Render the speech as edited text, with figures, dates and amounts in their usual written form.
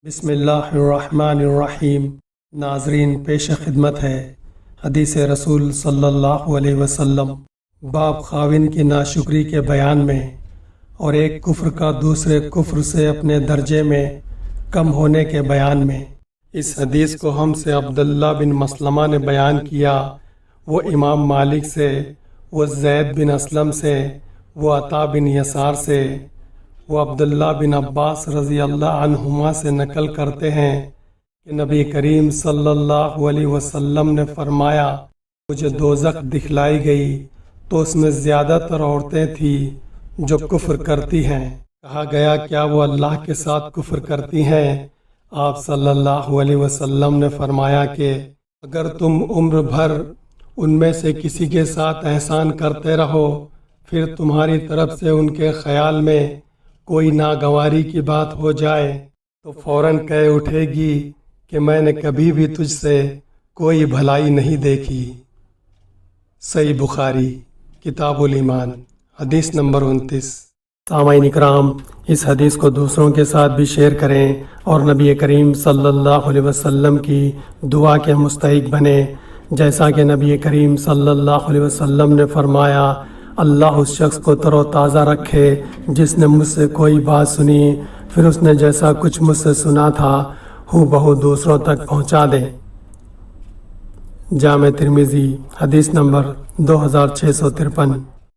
بسم اللہ الرحمن الرحیم۔ ناظرین، پیش خدمت ہے حدیث رسول صلی اللہ علیہ وسلم، باب خاوند کی ناشکری کے بیان میں اور ایک کفر کا دوسرے کفر سے اپنے درجے میں کم ہونے کے بیان میں۔ اس حدیث کو ہم سے عبداللہ بن مسلمہ نے بیان کیا، وہ امام مالک سے، وہ زید بن اسلم سے، وہ عطا بن یسار سے، وہ عبداللہ بن عباس رضی اللہ عنہما سے نقل کرتے ہیں کہ نبی کریم صلی اللہ علیہ وسلم نے فرمایا، مجھے دوزخ دکھلائی گئی تو اس میں زیادہ تر عورتیں تھیں جو کفر کرتی ہیں۔ کہا گیا، کیا وہ اللہ کے ساتھ کفر کرتی ہیں؟ آپ صلی اللہ علیہ وسلم نے فرمایا کہ اگر تم عمر بھر ان میں سے کسی کے ساتھ احسان کرتے رہو، پھر تمہاری طرف سے ان کے خیال میں کوئی ناگواری کی بات ہو جائے تو فوراً کہہ اٹھے گی کہ میں نے کبھی بھی تجھ سے کوئی بھلائی نہیں دیکھی۔ صحیح بخاری کتاب الایمان حدیث نمبر 29۔ سامعین اکرام، اس حدیث کو دوسروں کے ساتھ بھی شیئر کریں اور نبی کریم صلی اللہ علیہ وسلم کی دعا کے مستحق بنیں، جیسا کہ نبی کریم صلی اللہ علیہ وسلم نے فرمایا، اللہ اس شخص کو تر و تازہ رکھے جس نے مجھ سے کوئی بات سنی، پھر اس نے جیسا کچھ مجھ سے سنا تھا ہو بہو دوسروں تک پہنچا دے۔ جامع ترمذی حدیث نمبر 2653۔